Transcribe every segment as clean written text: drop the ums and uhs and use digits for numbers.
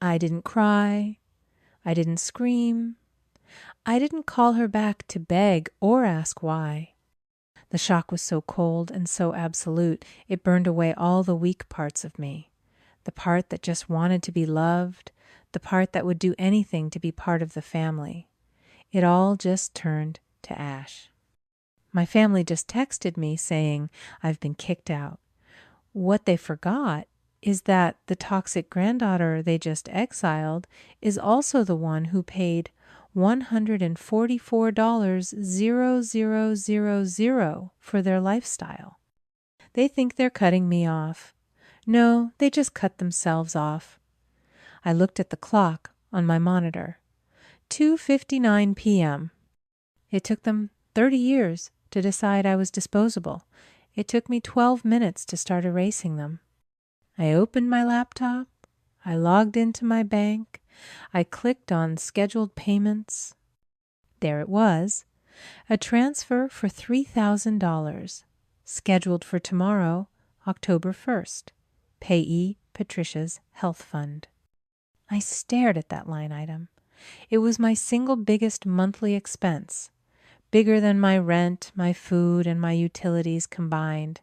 I didn't cry. I didn't scream. I didn't call her back to beg or ask why. The shock was so cold and so absolute, it burned away all the weak parts of me. The part that just wanted to be loved, the part that would do anything to be part of the family. It all just turned to ash. My family just texted me saying I've been kicked out. What they forgot is that the toxic granddaughter they just exiled is also the one who paid $144,000 for their lifestyle. They think they're cutting me off. No, they just cut themselves off. I looked at the clock on my monitor. 2:59 p.m. It took them 30 years to decide I was disposable. It took me 12 minutes to start erasing them. I opened my laptop. I logged into my bank. I clicked on scheduled payments. There it was, a transfer for $3,000, scheduled for tomorrow, October 1st. Payee Patricia's Health Fund. I stared at that line item. It was my single biggest monthly expense, bigger than my rent, my food, and my utilities combined.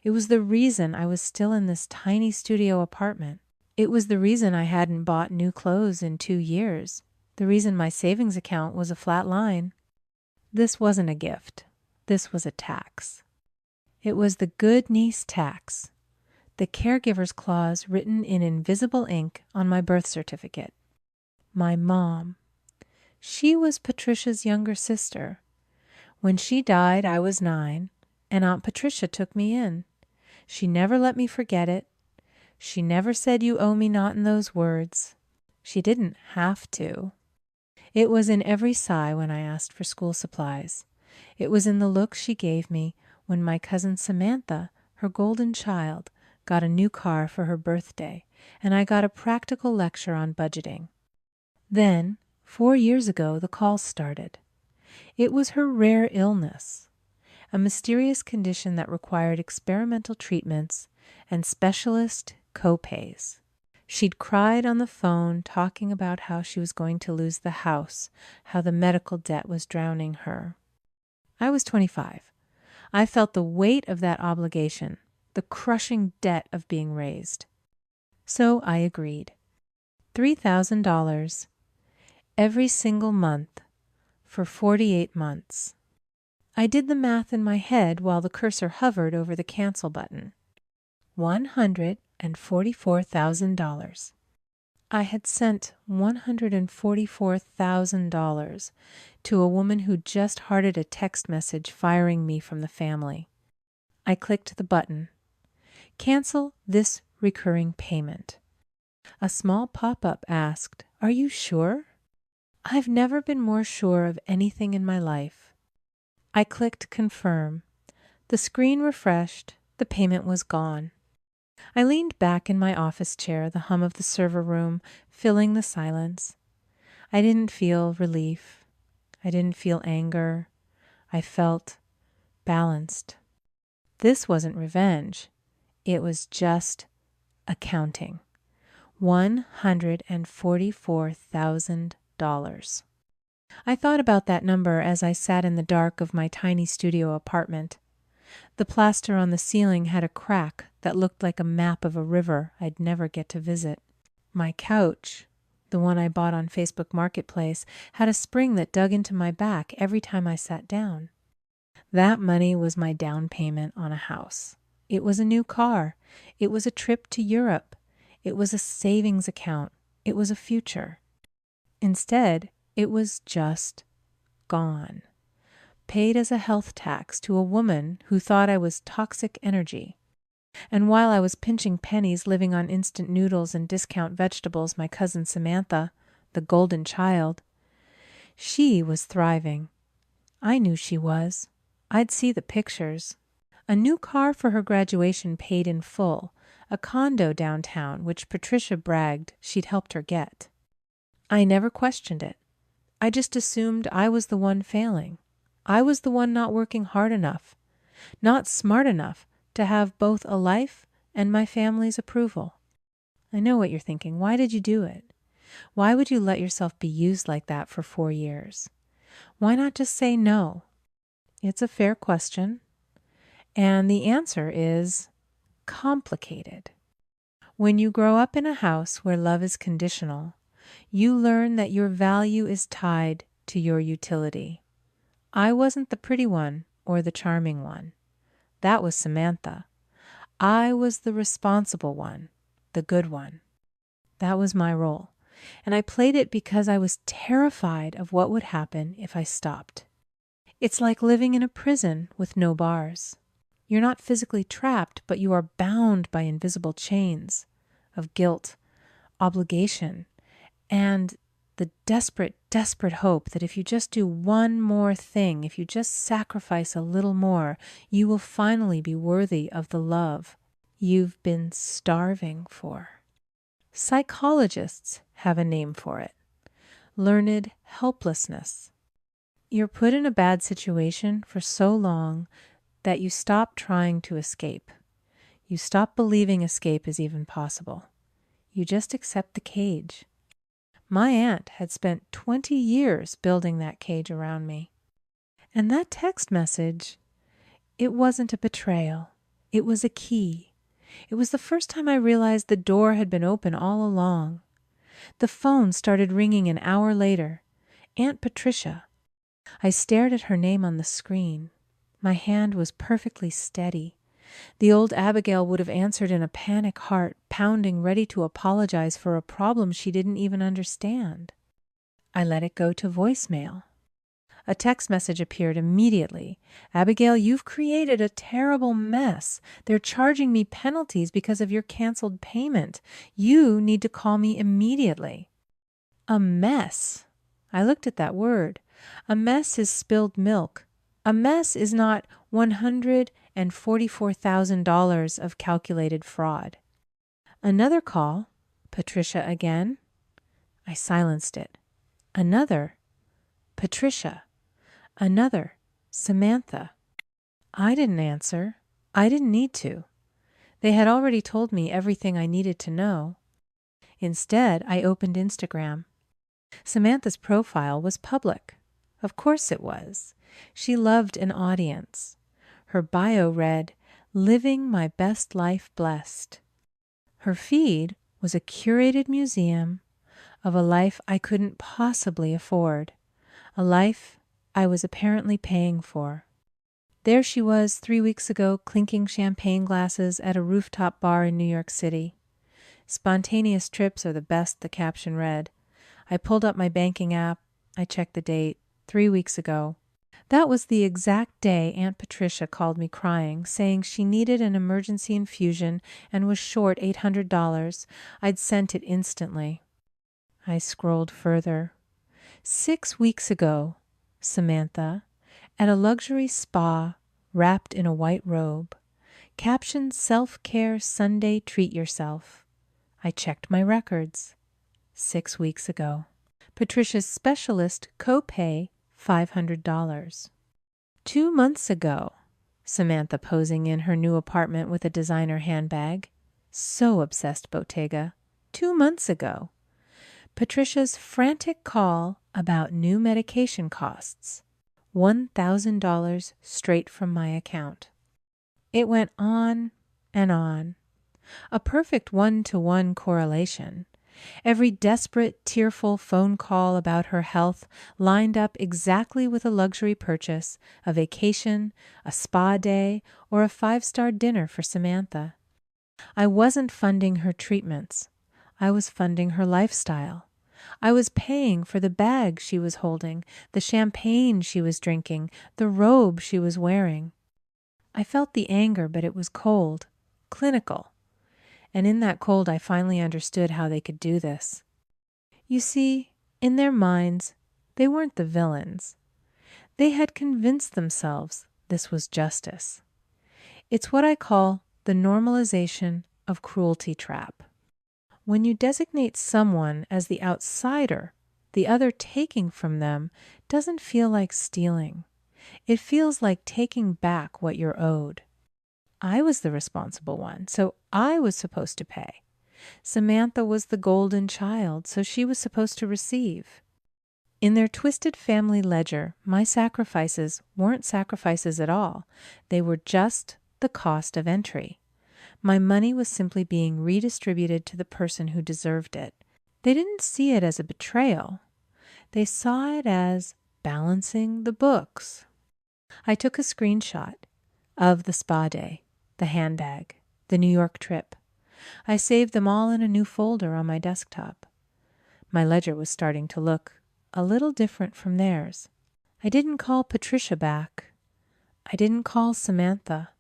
It was the reason I was still in this tiny studio apartment. It was the reason I hadn't bought new clothes in 2 years. The reason my savings account was a flat line. This wasn't a gift. This was a tax. It was the good niece tax, the caregiver's clause written in invisible ink on my birth certificate. My mom. She was Patricia's younger sister. When she died, I was 9, and Aunt Patricia took me in. She never let me forget it. She never said you owe me not in those words. She didn't have to. It was in every sigh when I asked for school supplies. It was in the look she gave me when my cousin Samantha, her golden child, got a new car for her birthday, and I got a practical lecture on budgeting. Then, 4 years ago, the calls started. It was her rare illness, a mysterious condition that required experimental treatments and specialist co-pays. She'd cried on the phone talking about how she was going to lose the house, how the medical debt was drowning her. I was 25. I felt the weight of that obligation, the crushing debt of being raised. So I agreed. $3,000 every single month for 48 months. I did the math in my head while the cursor hovered over the cancel button. $144,000. I had sent $144,000 to a woman who just hearted a text message firing me from the family. I clicked the button. Cancel this recurring payment. A small pop-up asked, "Are you sure?" I've never been more sure of anything in my life. I clicked confirm. The screen refreshed. The payment was gone. I leaned back in my office chair, the hum of the server room filling the silence. I didn't feel relief. I didn't feel anger. I felt balanced. This wasn't revenge. It was just accounting. $144,000. I thought about that number as I sat in the dark of my tiny studio apartment. The plaster on the ceiling had a crack that looked like a map of a river I'd never get to visit. My couch, the one I bought on Facebook Marketplace, had a spring that dug into my back every time I sat down. That money was my down payment on a house. It was a new car. It was a trip to Europe. It was a savings account. It was a future. Instead, it was just gone. Paid as a health tax to a woman who thought I was toxic energy. And while I was pinching pennies living on instant noodles and discount vegetables, my cousin Samantha, the golden child, she was thriving. I knew she was. I'd see the pictures. A new car for her graduation paid in full, a condo downtown which Patricia bragged she'd helped her get. I never questioned it. I just assumed I was the one failing. I was the one not working hard enough, not smart enough to have both a life and my family's approval. I know what you're thinking. Why did you do it? Why would you let yourself be used like that for 4 years? Why not just say no? It's a fair question. And the answer is complicated. When you grow up in a house where love is conditional, you learn that your value is tied to your utility. I wasn't the pretty one or the charming one. That was Samantha. I was the responsible one, the good one. That was my role. And I played it because I was terrified of what would happen if I stopped. It's like living in a prison with no bars. You're not physically trapped, but you are bound by invisible chains of guilt, obligation, and the desperate, desperate hope that if you just do one more thing, if you just sacrifice a little more, you will finally be worthy of the love you've been starving for. Psychologists have a name for it: learned helplessness. You're put in a bad situation for so long that you stop trying to escape. You stop believing escape is even possible. You just accept the cage. My aunt had spent 20 years building that cage around me. And that text message, it wasn't a betrayal. It was a key. It was the first time I realized the door had been open all along. The phone started ringing an hour later. Aunt Patricia. I stared at her name on the screen. My hand was perfectly steady. The old Abigail would have answered in a panic heart, pounding, ready to apologize for a problem she didn't even understand. I let it go to voicemail. A text message appeared immediately. Abigail, you've created a terrible mess. They're charging me penalties because of your canceled payment. You need to call me immediately. A mess. I looked at that word. A mess is spilled milk. A mess is not $144,000 of calculated fraud. Another call. Patricia again. I silenced it. Another. Patricia. Another. Samantha. I didn't answer. I didn't need to. They had already told me everything I needed to know. Instead, I opened Instagram. Samantha's profile was public. Of course it was. She loved an audience. Her bio read, "Living my best life blessed." Her feed was a curated museum of a life I couldn't possibly afford, a life I was apparently paying for. There she was 3 weeks ago, clinking champagne glasses at a rooftop bar in New York City. "Spontaneous trips are the best," the caption read. I pulled up my banking app. I checked the date. 3 weeks ago. That was the exact day Aunt Patricia called me crying, saying she needed an emergency infusion and was short $800. I'd sent it instantly. I scrolled further. 6 weeks ago, Samantha, at a luxury spa, wrapped in a white robe. Caption, "Self-Care Sunday Treat Yourself." I checked my records. 6 weeks ago. Patricia's specialist copay, $500. 2 months ago, Samantha posing in her new apartment with a designer handbag. So obsessed, Bottega. 2 months ago. Patricia's frantic call about new medication costs. $1,000 straight from my account. It went on and on. A perfect one-to-one correlation. Every desperate, tearful phone call about her health lined up exactly with a luxury purchase, a vacation, a spa day, or a 5-star dinner for Samantha. I wasn't funding her treatments. I was funding her lifestyle. I was paying for the bag she was holding, the champagne she was drinking, the robe she was wearing. I felt the anger, but it was cold, clinical. And in that cold, I finally understood how they could do this. You see, in their minds, they weren't the villains. They had convinced themselves this was justice. It's what I call the normalization of cruelty trap. When you designate someone as the outsider, the other taking from them doesn't feel like stealing. It feels like taking back what you're owed. I was the responsible one, so I was supposed to pay. Samantha was the golden child, so she was supposed to receive. In their twisted family ledger, my sacrifices weren't sacrifices at all. They were just the cost of entry. My money was simply being redistributed to the person who deserved it. They didn't see it as a betrayal. They saw it as balancing the books. I took a screenshot of the spa day, the handbag, the New York trip. I saved them all in a new folder on my desktop. My ledger was starting to look a little different from theirs. I didn't call Patricia back. I didn't call Samantha.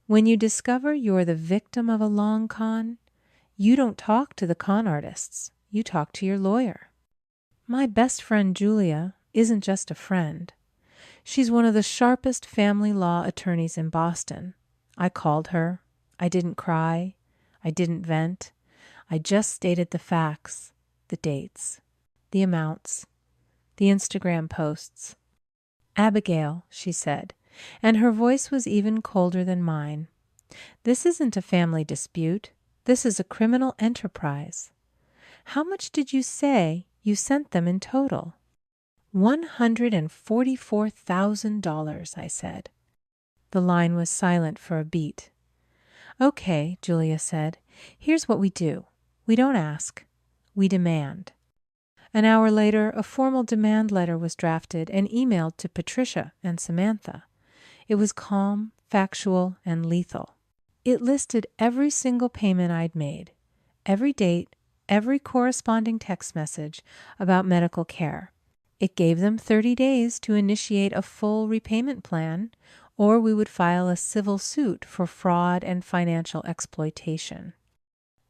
When you discover you're the victim of a long con, you don't talk to the con artists. You talk to your lawyer. My best friend Julia isn't just a friend. She's one of the sharpest family law attorneys in Boston. I called her. I didn't cry. I didn't vent. I just stated the facts, the dates, the amounts, the Instagram posts. Abigail, she said, and her voice was even colder than mine. This isn't a family dispute. This is a criminal enterprise. How much did you say you sent them in total? $144,000, I said. The line was silent for a beat. Okay, Julia said. Here's what we do. We don't ask. We demand. An hour later, a formal demand letter was drafted and emailed to Patricia and Samantha. It was calm, factual, and lethal. It listed every single payment I'd made, every date, every corresponding text message about medical care. It gave them 30 days to initiate a full repayment plan, or we would file a civil suit for fraud and financial exploitation.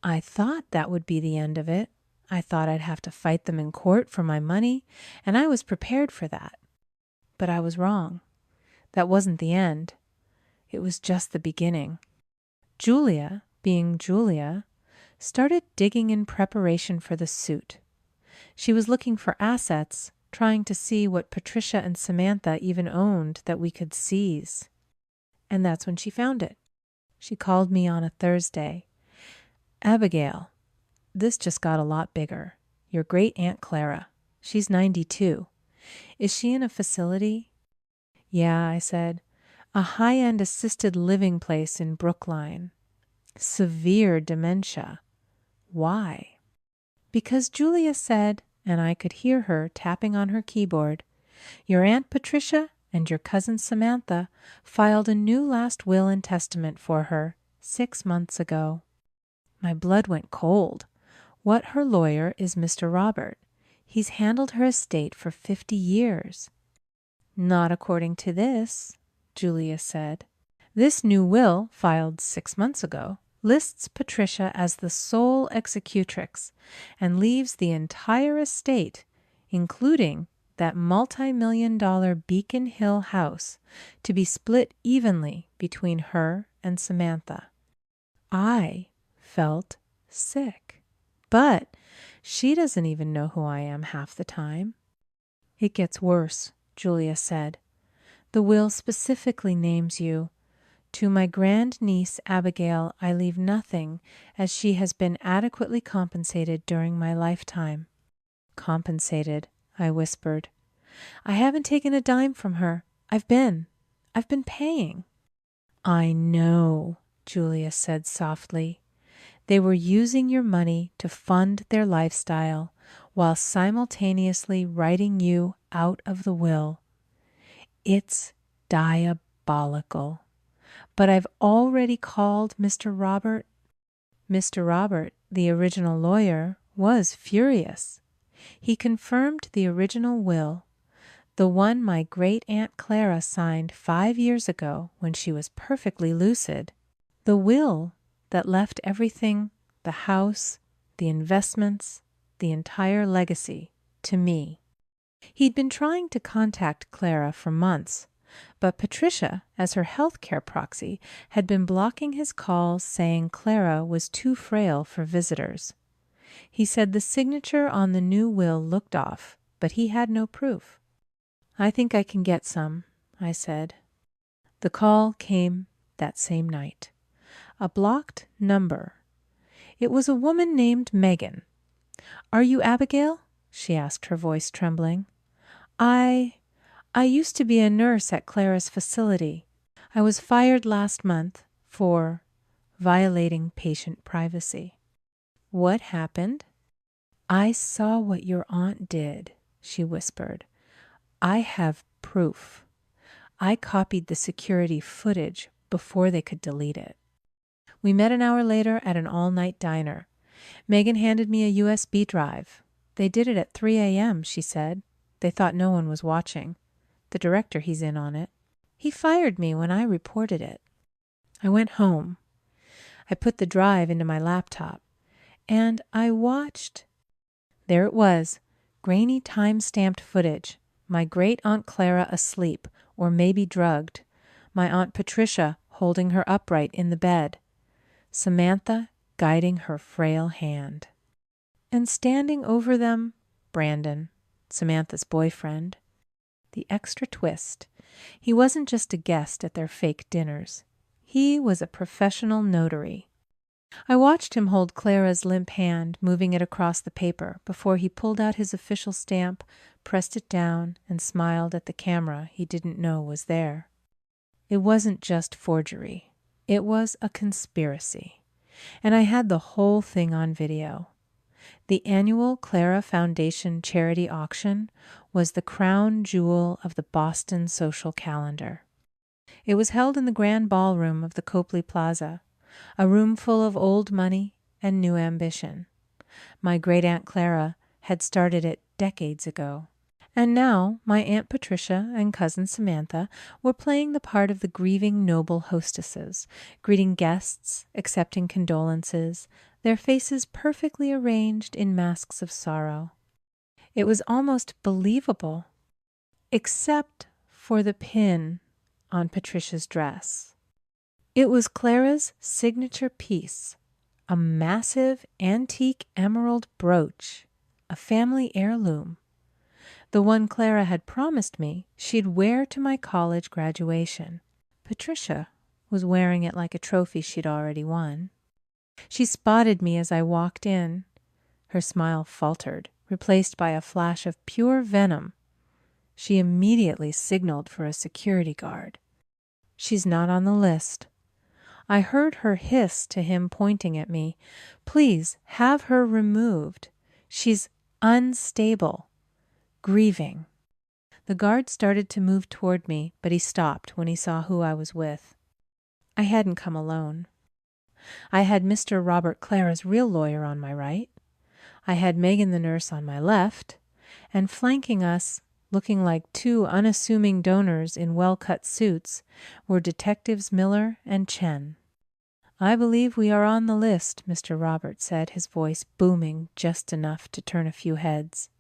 I thought that would be the end of it. I thought I'd have to fight them in court for my money, and I was prepared for that. But I was wrong. That wasn't the end. It was just the beginning. Julia, being Julia, started digging in preparation for the suit. She was looking for assets, trying to see what Patricia and Samantha even owned that we could seize. And that's when she found it. She called me on a Thursday. Abigail, this just got a lot bigger. Your great Aunt Clara. She's 92. Is she in a facility? Yeah, I said. A high-end assisted living place in Brookline. Severe dementia. Why? Because Julia said, and I could hear her tapping on her keyboard, your Aunt Patricia and your cousin Samantha filed a new last will and testament for her 6 months ago. My blood went cold. What her lawyer is Mr. Robert. He's handled her estate for 50 years. Not according to this, Julia said. This new will, filed 6 months ago, lists Patricia as the sole executrix and leaves the entire estate, including that multi-million-dollar Beacon Hill house, to be split evenly between her and Samantha. I felt sick. But she doesn't even know who I am half the time. It gets worse, Julia said. The will specifically names you. To my grandniece Abigail I leave nothing, as she has been adequately compensated during my lifetime. Compensated, I whispered. I haven't taken a dime from her. I've been paying. I know, Julia said softly. They were using your money to fund their lifestyle while simultaneously writing you out of the will. It's diabolical. But I've already called Mr. Robert. Mr. Robert, the original lawyer, was furious. He confirmed the original will, the one my great-aunt Clara signed 5 years ago when she was perfectly lucid. The will that left everything, the house, the investments, the entire legacy, to me. He'd been trying to contact Clara for months, but Patricia, as her health care proxy, had been blocking his calls, saying Clara was too frail for visitors. He said the signature on the new will looked off, but he had no proof. I think I can get some, I said. The call came that same night. A blocked number. It was a woman named Megan. Are you Abigail? She asked, her voice trembling. I used to be a nurse at Clara's facility. I was fired last month for violating patient privacy. What happened? I saw what your aunt did, she whispered. I have proof. I copied the security footage before they could delete it. We met an hour later at an all-night diner. Megan handed me a USB drive. They did it at 3 a.m., she said. They thought no one was watching. The director, he's in on it. He fired me when I reported it. I went home. I put the drive into my laptop, and I watched. There it was, grainy time-stamped footage. My great-aunt Clara asleep, or maybe drugged. My Aunt Patricia holding her upright in the bed. Samantha guiding her frail hand. And standing over them, Brandon, Samantha's boyfriend. The extra twist. He wasn't just a guest at their fake dinners. He was a professional notary. I watched him hold Clara's limp hand, moving it across the paper, before he pulled out his official stamp, pressed it down, and smiled at the camera he didn't know was there. It wasn't just forgery. It was a conspiracy. And I had the whole thing on video. The annual Clara Foundation charity auction was the crown jewel of the Boston social calendar. It was held in the grand ballroom of the Copley Plaza, a room full of old money and new ambition. My great-aunt Clara had started it decades ago. And now my Aunt Patricia and cousin Samantha were playing the part of the grieving noble hostesses, greeting guests, accepting condolences, their faces perfectly arranged in masks of sorrow. It was almost believable, except for the pin on Patricia's dress. It was Clara's signature piece, a massive antique emerald brooch, a family heirloom. The one Clara had promised me she'd wear to my college graduation. Patricia was wearing it like a trophy she'd already won. She spotted me as I walked in. Her smile faltered, replaced by a flash of pure venom. She immediately signaled for a security guard. She's not on the list. I heard her hiss to him, pointing at me. Please have her removed. She's unstable. Grieving. The guard started to move toward me, but he stopped when he saw who I was with. I hadn't come alone. I had Mr. Robert Clara's real lawyer on my right. I had Megan the nurse on my left, and flanking us, looking like two unassuming donors in well-cut suits, were Detectives Miller and Chen. I believe we are on the list, Mr. Robert said, his voice booming just enough to turn a few heads.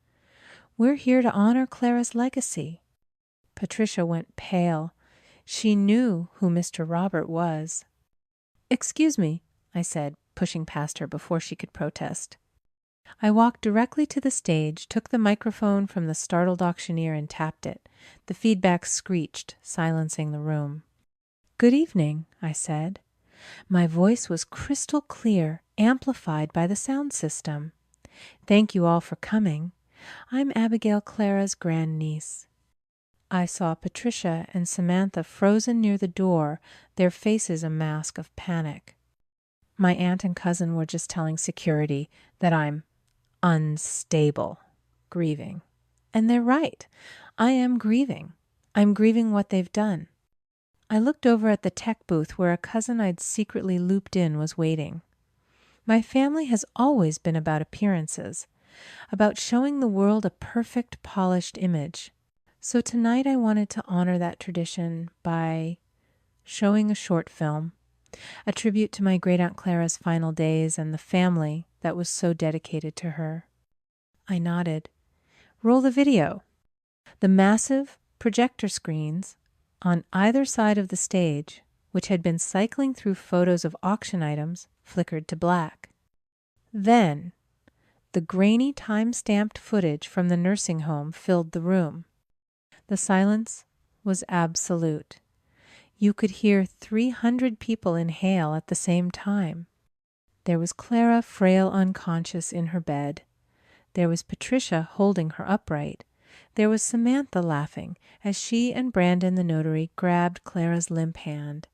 We're here to honor Clara's legacy. Patricia went pale. She knew who Mr. Robert was. Excuse me, I said, pushing past her before she could protest. I walked directly to the stage, took the microphone from the startled auctioneer and tapped it. The feedback screeched, silencing the room. Good evening, I said. My voice was crystal clear, amplified by the sound system. Thank you all for coming. I'm Abigail Clara's grandniece. I saw Patricia and Samantha frozen near the door, their faces a mask of panic. My aunt and cousin were just telling security that I'm unstable, grieving. And they're right. I am grieving. I'm grieving what they've done. I looked over at the tech booth where a cousin I'd secretly looped in was waiting. My family has always been about appearances, about showing the world a perfect, polished image. So tonight I wanted to honor that tradition by showing a short film, a tribute to my great-aunt Clara's final days and the family that was so dedicated to her. I nodded. Roll the video. The massive projector screens on either side of the stage, which had been cycling through photos of auction items, flickered to black. Then, the grainy time-stamped footage from the nursing home filled the room. The silence was absolute. You could hear 300 people inhale at the same time. There was Clara, frail, unconscious, in her bed. There was Patricia holding her upright. There was Samantha laughing as she and Brandon the notary grabbed Clara's limp hand.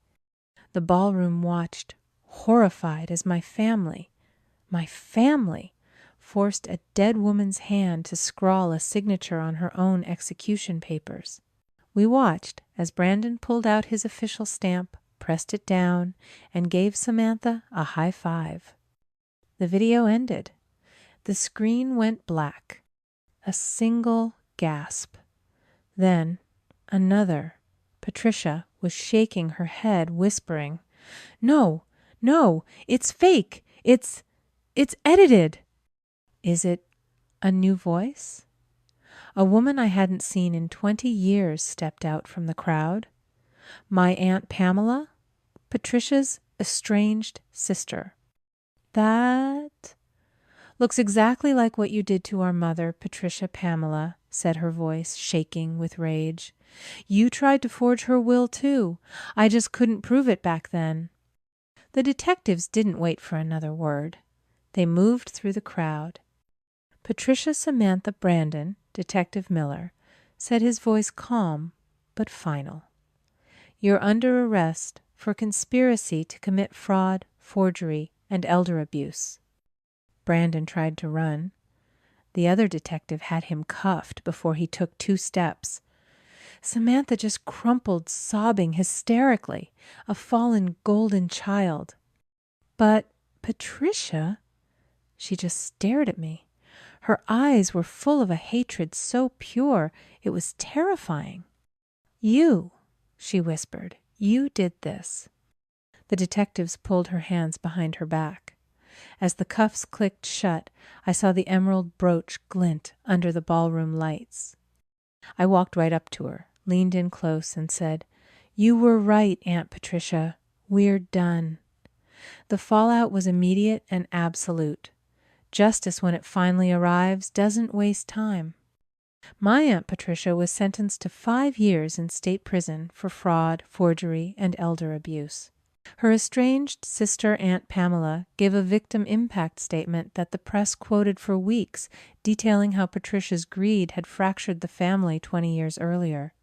The ballroom watched, horrified, as my family, forced a dead woman's hand to scrawl a signature on her own execution papers. We watched as Brandon pulled out his official stamp, pressed it down, and gave Samantha a high five. The video ended. The screen went black. A single gasp. Then another. Patricia was shaking her head, whispering, "No, no, it's fake. It's edited." Is it a new voice? A woman I hadn't seen in 20 years stepped out from the crowd. My Aunt Pamela, Patricia's estranged sister. "That looks exactly like what you did to our mother, Patricia Pamela," said her voice, shaking with rage. "You tried to forge her will too. I just couldn't prove it back then." The detectives didn't wait for another word. They moved through the crowd. Patricia Samantha Brandon, Detective Miller, said, his voice calm but final. "You're under arrest for conspiracy to commit fraud, forgery, and elder abuse." Brandon tried to run. The other detective had him cuffed before he took 2 steps. Samantha just crumpled, sobbing hysterically, a fallen golden child. "But Patricia," she just stared at me. Her eyes were full of a hatred so pure it was terrifying. "You," she whispered, "you did this." The detectives pulled her hands behind her back. As the cuffs clicked shut, I saw the emerald brooch glint under the ballroom lights. I walked right up to her, leaned in close, and said, "You were right, Aunt Patricia. We're done." The fallout was immediate and absolute. Justice, when it finally arrives, doesn't waste time. My Aunt Patricia was sentenced to 5 years in state prison for fraud, forgery, and elder abuse. Her estranged sister, Aunt Pamela, gave a victim impact statement that the press quoted for weeks, detailing how Patricia's greed had fractured the family 20 years earlier.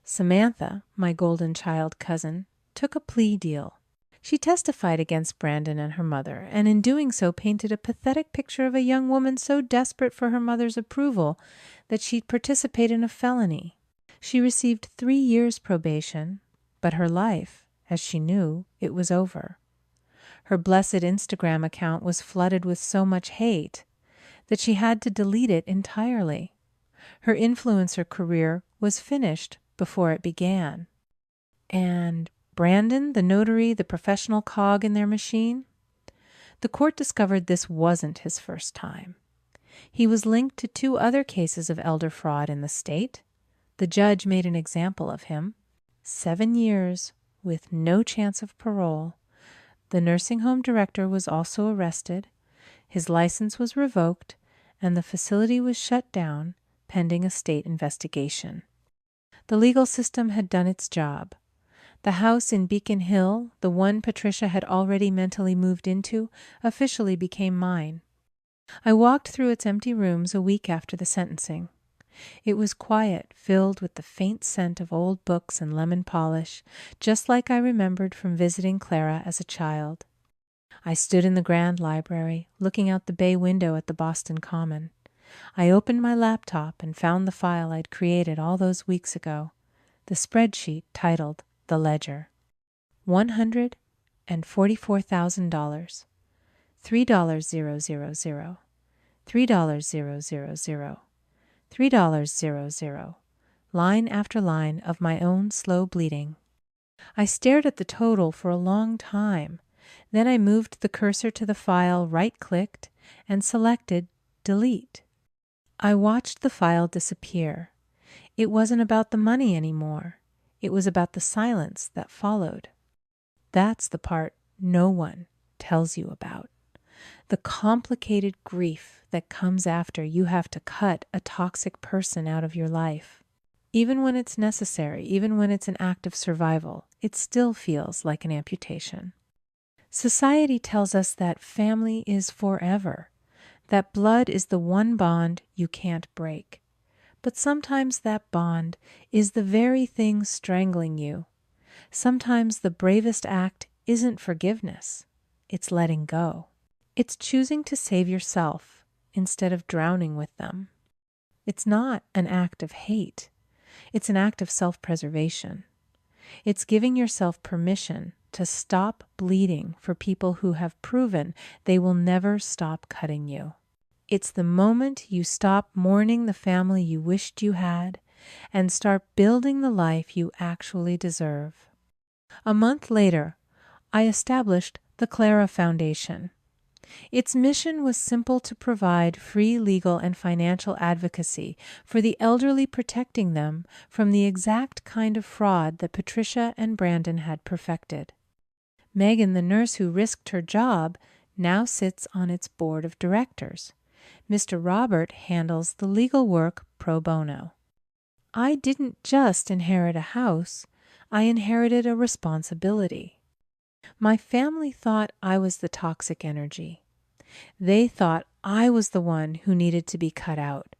Samantha, my golden child cousin, took a plea deal. She testified against Brandon and her mother, and in doing so painted a pathetic picture of a young woman so desperate for her mother's approval that she'd participate in a felony. She received 3 years probation, but her life, as she knew, it was over. Her blessed Instagram account was flooded with so much hate that she had to delete it entirely. Her influencer career was finished before it began. And Brandon, the notary, the professional cog in their machine? The court discovered this wasn't his first time. He was linked to 2 other cases of elder fraud in the state. The judge made an example of him. 7 years with no chance of parole. The nursing home director was also arrested. His license was revoked, and the facility was shut down pending a state investigation. The legal system had done its job. The house in Beacon Hill, the one Patricia had already mentally moved into, officially became mine. I walked through its empty rooms a week after the sentencing. It was quiet, filled with the faint scent of old books and lemon polish, just like I remembered from visiting Clara as a child. I stood in the grand library, looking out the bay window at the Boston Common. I opened my laptop and found the file I'd created all those weeks ago, the spreadsheet titled The Ledger. $144,000. $3,000. $3,000. $3,000. Line after line of my own slow bleeding. I stared at the total for a long time. Then I moved the cursor to the file, right-clicked, and selected Delete. I watched the file disappear. It wasn't about the money anymore. It was about the silence that followed. That's the part no one tells you about. The complicated grief that comes after you have to cut a toxic person out of your life. Even when it's necessary, even when it's an act of survival, it still feels like an amputation. Society tells us that family is forever, that blood is the one bond you can't break. But sometimes that bond is the very thing strangling you. Sometimes the bravest act isn't forgiveness, it's letting go. It's choosing to save yourself instead of drowning with them. It's not an act of hate, it's an act of self-preservation. It's giving yourself permission to stop bleeding for people who have proven they will never stop cutting you. It's the moment you stop mourning the family you wished you had and start building the life you actually deserve. A month later, I established the Clara Foundation. Its mission was simple: to provide free legal and financial advocacy for the elderly, protecting them from the exact kind of fraud that Patricia and Brandon had perfected. Megan, the nurse who risked her job, now sits on its board of directors. Mr. Robert handles the legal work pro bono. I didn't just inherit a house, I inherited a responsibility. My family thought I was the toxic energy. They thought I was the one who needed to be cut out.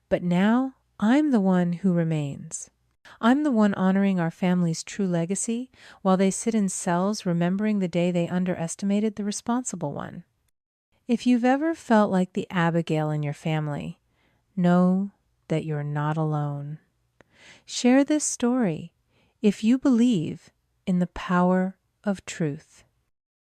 But now I'm the one who remains. I'm the one honoring our family's true legacy while they sit in cells remembering the day they underestimated the responsible one. If you've ever felt like the Abigail in your family, know that you're not alone. Share this story if you believe in the power of truth.